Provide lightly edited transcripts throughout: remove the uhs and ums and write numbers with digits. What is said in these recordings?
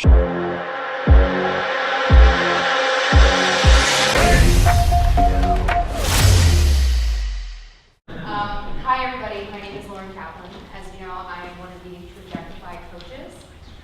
Hi everybody, my name is Kaplan. As you know, I am one of the Trajectify coaches.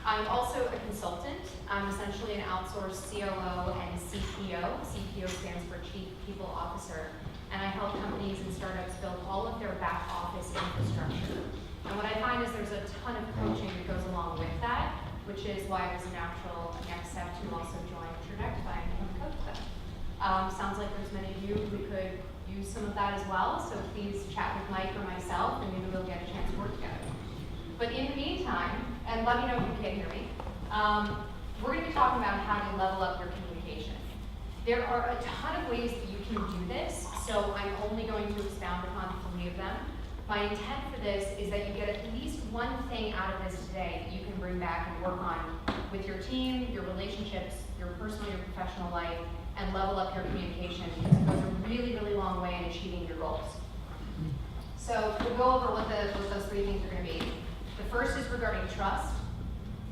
I'm also a consultant. I'm essentially an outsourced COO and CPO. CPO stands for Chief People Officer. And I help companies and startups build all of their back office infrastructure. And what I find is there's a ton of coaching that goes along with that, which is why it was a natural next step to also join Trajectify and become a coach with them. Sounds like there's many of you who could use some of that as well, so please chat with Mike or myself and maybe we'll get a chance to work together. But in the meantime, and let me know if you can't hear me, we're going to be talking about how to level up your communication. There are a ton of ways that you can do this, so I'm only going to expound upon 3 of them. My intent for this is that you get at least one thing out of this today that you can bring back and work on with your team, your relationships, your personal, your professional life, and level up your communication, because it goes a really, really long way in achieving your goals. So we'll go over what those 3 things are going to be. The first is regarding trust,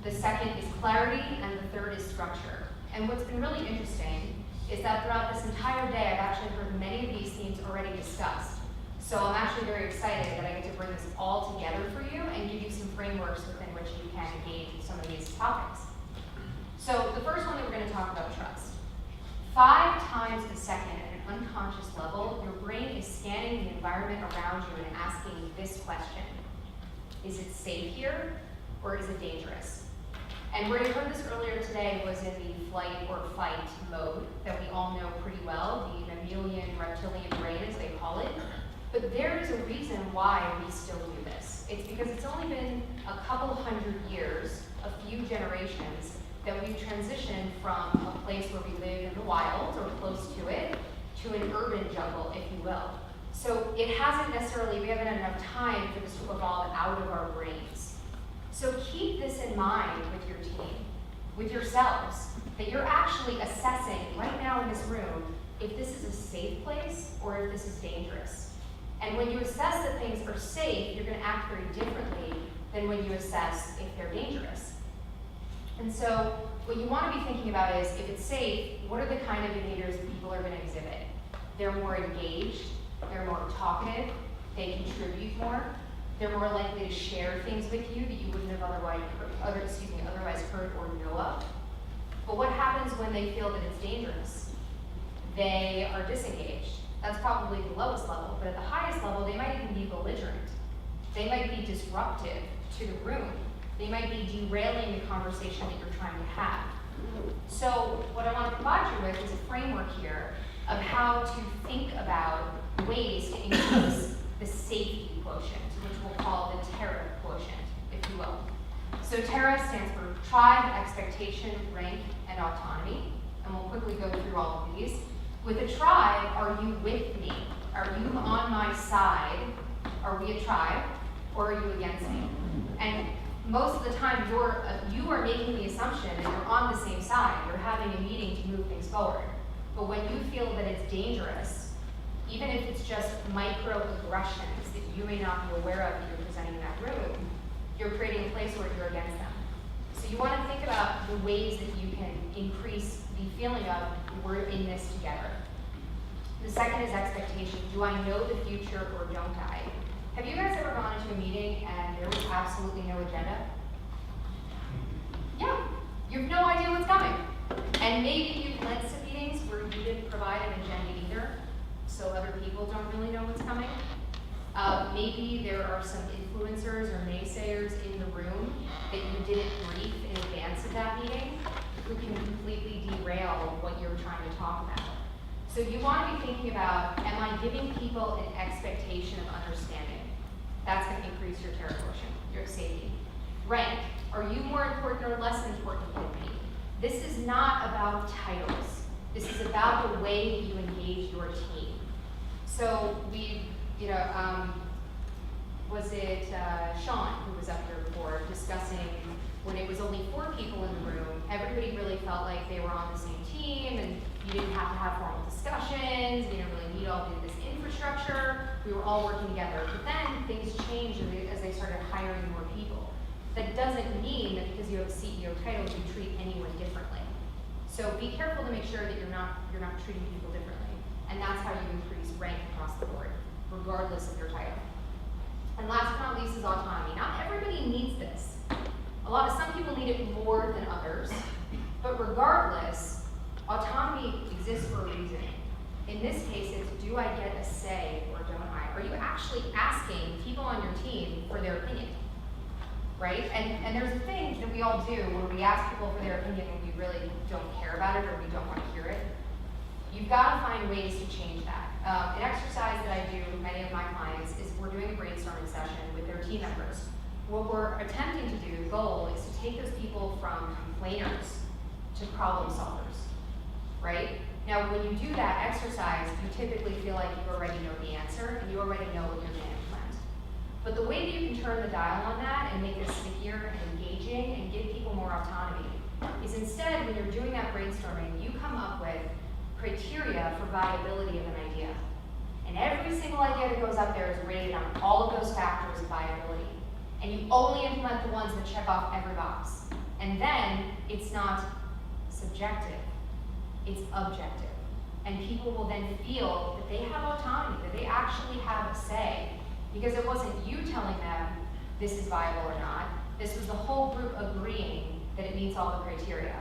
the second is clarity, and the third is structure. And what's been really interesting is that throughout this entire day, I've actually heard many of these themes already discussed. So I'm actually very excited that I get to bring this all together for you and give you some frameworks within which you can engage with some of these topics. So the first one that we're going to talk about, trust. 5 times a second at an unconscious level, your brain is scanning the environment around you and asking this question. Is it safe here, or is it dangerous? And where you heard this earlier today was in the flight or fight mode that we all know pretty well, the mammalian reptilian brain as they call it. But there is a reason why we still do this. It's because it's only been a couple hundred years, a few generations, that we've transitioned from a place where we live in the wild or close to it to an urban jungle, if you will. So it hasn't necessarily, we haven't had enough time for this to evolve out of our brains. So keep this in mind with your team, with yourselves, that you're actually assessing right now in this room if this is a safe place or if this is dangerous. And when you assess that things are safe, you're going to act very differently than when you assess if they're dangerous. And so what you want to be thinking about is, if it's safe, what are the kind of behaviors people are going to exhibit? They're more engaged, they're more talkative, they contribute more, they're more likely to share things with you that you wouldn't have otherwise heard or know of. But what happens when they feel that it's dangerous? They are disengaged. That's probably the lowest level, but at the highest level, they might even be belligerent. They might be disruptive to the room. They might be derailing the conversation that you're trying to have. So what I want to provide you with is a framework here of how to think about ways to increase the safety quotient, which we'll call the TERA quotient, if you will. So TERA stands for tribe, expectation, rank, and autonomy. And we'll quickly go through all of these. With a tribe, are you with me? Are you on my side? Are we a tribe? Or are you against me? And most of the time, you are making the assumption that you're on the same side. You're having a meeting to move things forward. But when you feel that it's dangerous, even if it's just microaggressions that you may not be aware of that you're presenting in that room, you're creating a place where you're against them. So you want to think about the ways that you can increase the feeling of, we're in this together. The second is expectation. Do I know the future or don't I? Have you guys ever gone into a meeting and there was absolutely no agenda? Yeah, you have no idea what's coming. And maybe you've led some meetings where you didn't provide an agenda either, so other people don't really know what's coming. Maybe there are some influencers or naysayers in the room that you didn't brief in advance of that meeting who can completely derail what you're trying to talk about. So you want to be thinking about, am I giving people an expectation of understanding? That's going to increase your TERA quotient, your safety. Rank, are you more important or less important than me? This is not about titles. This is about the way that you engage your team. So was it Sean who was up here before discussing when it was only 4 people in the room, everybody really felt like they were on the same team and you didn't have to have formal discussions, you didn't really need all of this infrastructure, we were all working together. But then things changed as they started hiring more people. That doesn't mean that because you have a CEO title, you treat anyone differently. So be careful to make sure that you're not treating people differently. And that's how you increase rank across the board, regardless of your title. And last but not least is autonomy. Not everybody needs this. Some people need it more than others, but regardless, autonomy exists for a reason. In this case, it's do I get a say or don't I? Are you actually asking people on your team for their opinion? Right? And there's a thing that we all do where we ask people for their opinion when we really don't care about it or we don't want to hear it. You've got to find ways to change that. An exercise that I do with many of my clients is we're doing a brainstorming session with their team members. What we're attempting to do, the goal, is to take those people from complainers to problem solvers, right? Now, when you do that exercise, you typically feel like you already know the answer and you already know what you're going to implement. But the way that you can turn the dial on that and make it stickier and engaging and give people more autonomy is instead, when you're doing that brainstorming, you come up with criteria for viability of an idea. And every single idea that goes up there is rated on all of those factors of viability. And you only implement the ones that check off every box. And then it's not subjective, it's objective. And people will then feel that they have autonomy, that they actually have a say. Because it wasn't you telling them this is viable or not. This was the whole group agreeing that it meets all the criteria.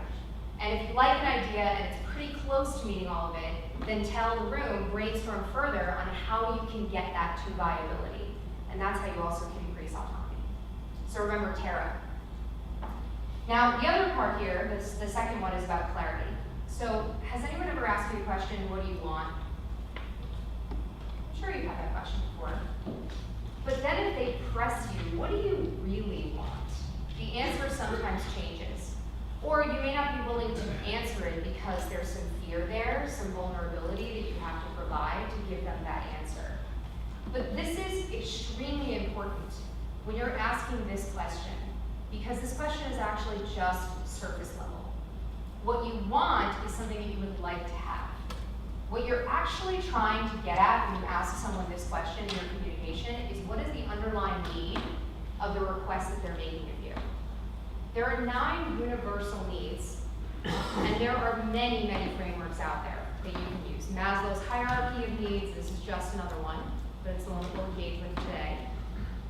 And if you like an idea and it's pretty close to meeting all of it, then tell the room, brainstorm further on how you can get that to viability. And that's how you also can increase autonomy. So remember Tara. Now, the other part here, the second one, is about clarity. So has anyone ever asked you a question, what do you want? I'm sure you've had that question before. But then if they press you, what do you really want? The answer sometimes changes. Or you may not be willing to answer it because there's some fear there, some vulnerability that you have to provide to give them that answer. But this is extremely important when you're asking this question, because this question is actually just surface level. What you want is something that you would like to have. What you're actually trying to get at when you ask someone this question in your communication is what is the underlying need of the request that they're making of you. There are 9 universal needs, and there are many, many frameworks out there that you can use. Maslow's hierarchy of needs, this is just another one, but it's the one that we'll engage with today,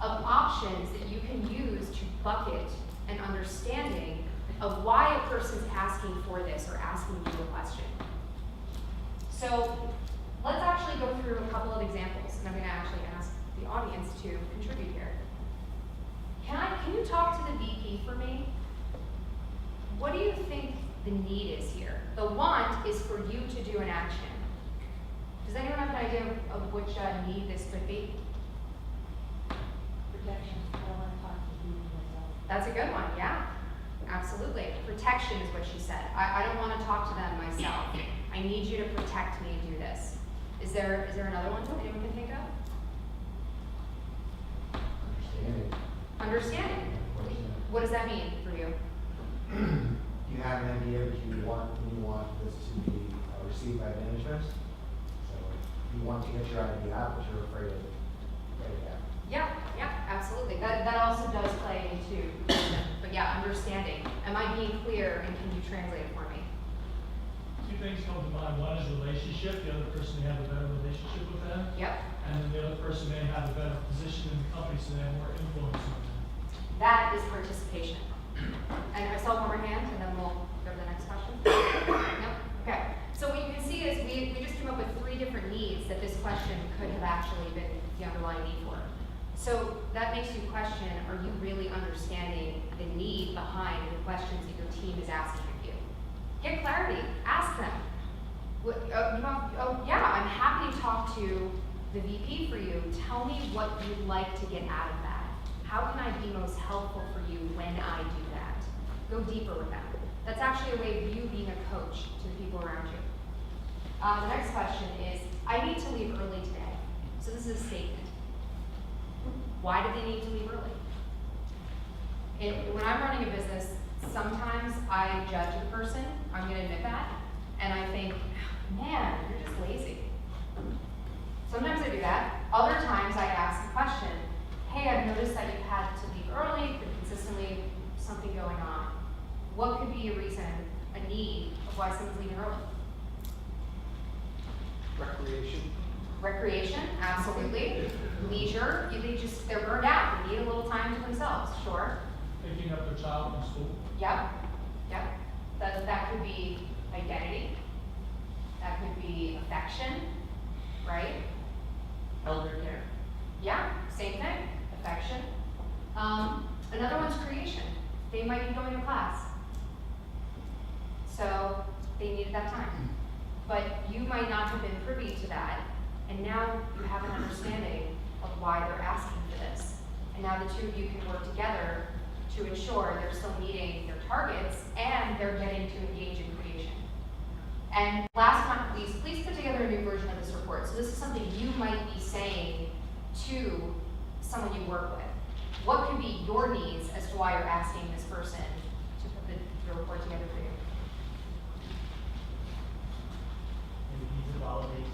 of options that you can use to bucket an understanding of why a person's asking for this or asking you a question. So let's actually go through a couple of examples, and I'm going to actually ask the audience to contribute here. Can you talk to the VP for me? What do you think the need is here? The want is for you to do an action. Does anyone have an idea of which need this could be? Protection. I don't want to talk to you myself. That's a good one, yeah. Absolutely. Protection is what she said. I don't want to talk to them myself. I need you to protect me and do this. Is there another one that anyone can think of? Understanding. What does that mean for you? You have an idea, but you want this to be received by management. So you want to get your idea out, but you're afraid of getting it out. Yeah, absolutely. That also does play into, but yeah, understanding. Am I being clear, and can you translate it for me? 2 things come to mind. One is relationship. The other person may have a better relationship with them. Yep. And then the other person may have a better position in the company, so they have more influence on them. That is participation. And I saw one more hand, and then we'll go to the next question. No? Okay. So what you can see is we just came up with 3 different needs that this question could have actually been the underlying need for. So that makes you question, are you really understanding the need behind the questions that your team is asking of you? Get clarity. Ask them. Yeah, I'm happy to talk to the VP for you. Tell me what you'd like to get out of that. How can I be most helpful for you when I do that? Go deeper with them. That's actually a way of you being a coach to the people around you. The next question is, I need to leave early today. So this is a statement. Why do they need to leave early? When I'm running a business, sometimes I judge the person, I'm going to admit that, and I think, man, you're just lazy. Sometimes I do that. Other times I ask the question, hey, I've noticed that you've had to leave early, been consistently something going on. What could be a reason, a need of why someone's leaving early? Recreation. Recreation, absolutely. Leisure, they're burned out, they need a little time to themselves, sure. Picking up their child from school. Yep. That could be identity. That could be affection, right? Elder care. Yeah, same thing, affection. Another one's creation. They might be going to class. So they needed that time. But you might not have been privy to that, and now you have an understanding of why they're asking for this. And now the two of you can work together to ensure they're still meeting their targets and they're getting to engage in creation. And last but not least, please put together a new version of this report. So this is something you might be saying to someone you work with. What could be your needs as to why you're asking this person to put the report together for you? Maybe he's a validate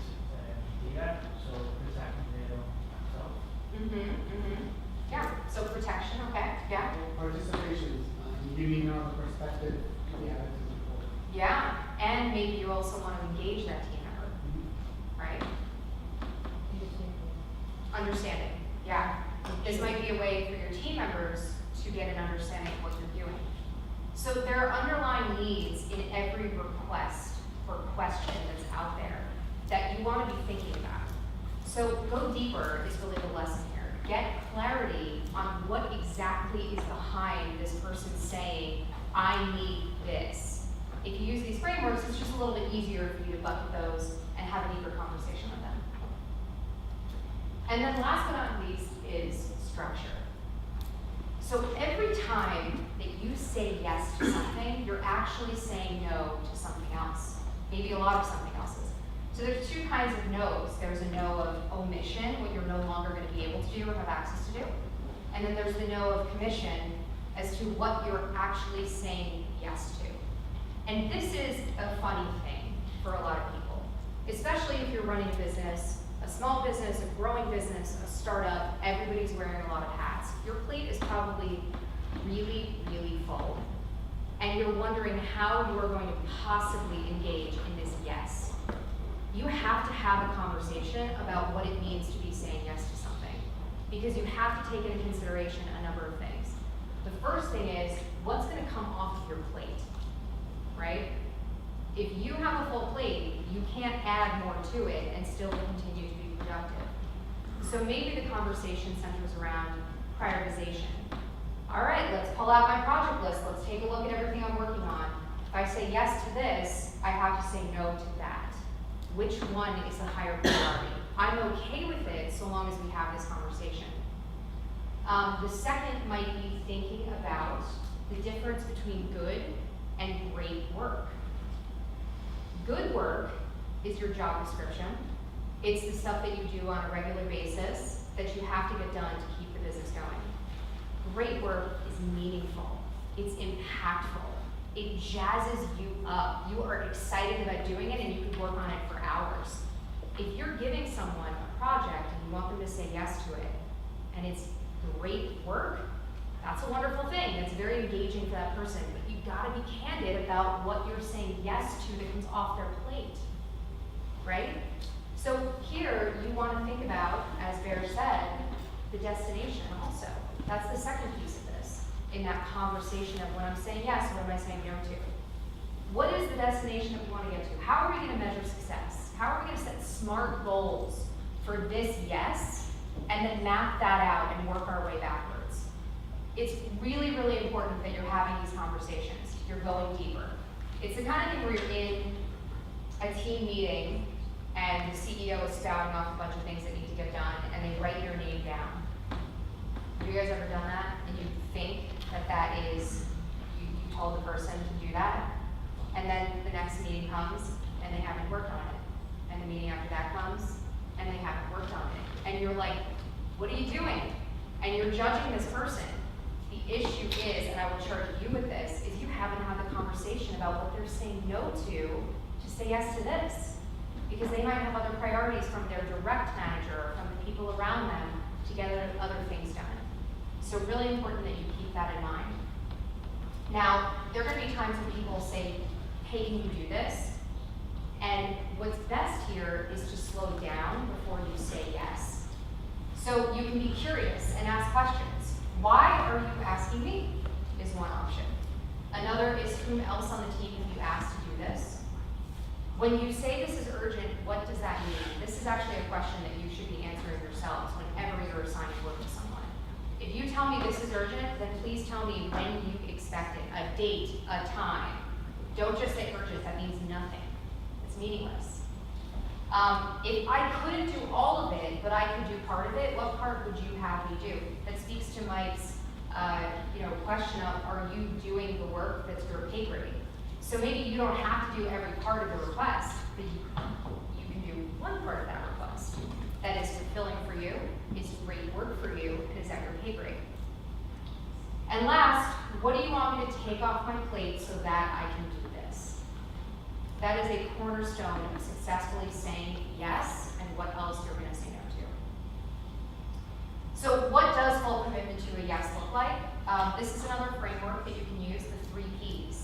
data, so protecting data himself. Yeah, so protection, okay, yeah. Participation, giving our perspective to the attitude report. Yeah, and maybe you also want to engage that team member, right? Understanding, yeah. This might be a way for your team members to get an understanding of what you're doing. So there are underlying needs in every request or question that's out there that you want to be thinking about. So go deeper is really the lesson here. Get clarity on what exactly is behind this person saying, I need this. If you use these frameworks, it's just a little bit easier for you to bucket those and have a deeper conversation with them. And then last but not least is structure. So every time that you say yes to something, you're actually saying no to something else. Maybe a lot of something else's. So there's two kinds of no's. There's a no of omission, what you're no longer going to be able to do or have access to do. And then there's the no of commission as to what you're actually saying yes to. And this is a funny thing for a lot of people, especially if you're running a business, a small business, a growing business, a startup, everybody's wearing a lot of hats. Your plate is probably really, really full. And you're wondering how you are going to possibly engage in this yes. You have to have a conversation about what it means to be saying yes to something, because you have to take into consideration a number of things. The first thing is, what's going to come off of your plate, right? If you have a full plate, you can't add more to it and still continue to be productive. So maybe the conversation centers around prioritization. All right, let's pull out my project list. Let's take a look at everything I'm working on. If I say yes to this, I have to say no to that. Which one is the higher priority? I'm okay with it so long as we have this conversation. The second might be thinking about the difference between good and great work. Good work is your job description. It's the stuff that you do on a regular basis that you have to get done to keep the business going. Great work is meaningful. It's impactful. It jazzes you up. You are excited about doing it and you can work on it for hours. If you're giving someone a project and you want them to say yes to it, and it's great work, that's a wonderful thing. That's very engaging for that person. But you gotta be candid about what you're saying yes to that comes off their plate, right? So here, you wanna think about, as Bear said, the destination also. That's the second piece of this, in that conversation of when I'm saying yes, what am I saying no to? What is the destination that we want to get to? How are we going to measure success? How are we going to set smart goals for this yes, and then map that out and work our way backwards? It's really, really important that you're having these conversations. You're going deeper. It's the kind of thing where you're in a team meeting and the CEO is spouting off a bunch of things that need to get done, and they write your name down. Have you guys ever done that? And you think that that is, you told the person to do that, and then the next meeting comes and they haven't worked on it. And the meeting after that comes and they haven't worked on it. And you're like, what are you doing? And you're judging this person. The issue is, and I will charge you with this, is you haven't had the conversation about what they're saying no to say yes to this. Because they might have other priorities from their direct manager or from the people around them to get other things done. So really important that you keep that in mind. Now, there are gonna be times when people say, hey, can you do this? And what's best here is to slow down before you say yes. So you can be curious and ask questions. Why are you asking me? Is one option. Another is, whom else on the team have you asked to do this? When you say this is urgent, what does that mean? This is actually a question that you should be answering yourselves whenever you're assigning work to someone. If you tell me this is urgent, then please tell me when you expect it, a date, a time. Don't just say urgent, that means nothing. It's meaningless. If I couldn't do all of it, but I could do part of it, what part would you have me do? That speaks to Mike's question of, are you doing the work that's your pay grade? So maybe you don't have to do every part of the request, but you can do one part of that request. That is fulfilling for you, is great work for you, and is at your pay grade. And last, what do you want me to take off my plate so that I can do this? That is a cornerstone of successfully saying yes, and what else you're going to say no to. So what does full commitment to a yes look like? This is another framework that you can use, the 3 Ps.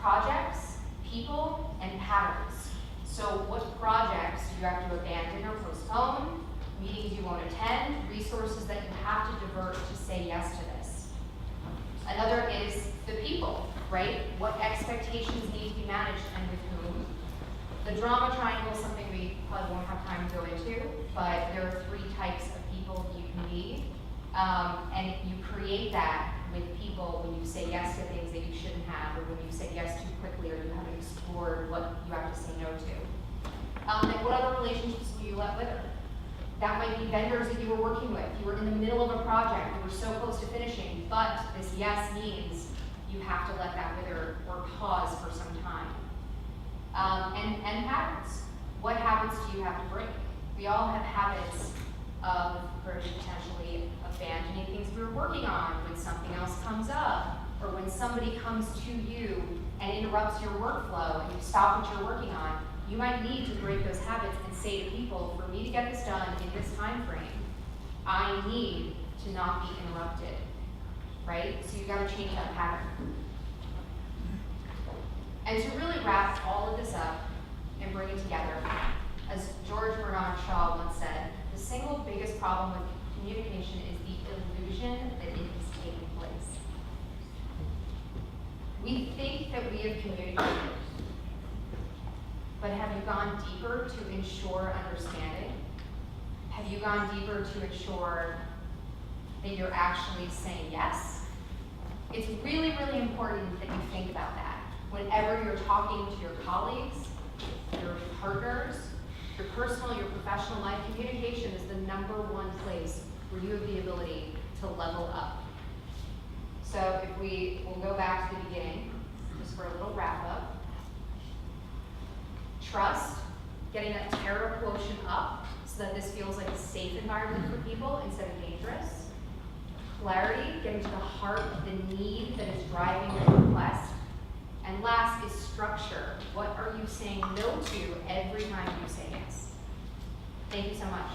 Projects, people, and patterns. So what projects do you have to abandon or postpone? Meetings you won't attend, resources that you have to divert to say yes to this. Another is the people, right? What expectations need to be managed and with whom. The drama triangle is something we probably won't have time to go into, but there are 3 types of people you can be. And you create that with people when you say yes to things that you shouldn't have, or when you say yes too quickly, or you haven't explored what you have to say no to. And what other relationships will you let wither? That might be vendors that you were working with. You were in the middle of a project, you were so close to finishing, but this yes means you have to let that wither or pause for some time. And habits. What habits do you have to break? We all have habits of potentially abandoning things we were working on when something else comes up, or when somebody comes to you and interrupts your workflow and you stop what you're working on. You might need to break those habits and say to people, for me to get this done in this time frame, I need to not be interrupted, right? So you gotta change that pattern. And to really wrap all of this up and bring it together, as George Bernard Shaw once said, the single biggest problem with communication is the illusion that it is taking place. We think that we have communicated, but have you gone deeper to ensure understanding? Have you gone deeper to ensure that you're actually saying yes? It's really, really important that you think about that. Whenever you're talking to your colleagues, your partners, your personal, your professional life, communication is the #1 place where you have the ability to level up. So if we'll go back to the beginning, just for a little wrap up. Trust, getting that terror quotient up so that this feels like a safe environment for people instead of dangerous. Clarity, getting to the heart of the need that is driving your request. And last is structure. What are you saying no to every time you say yes? Thank you so much.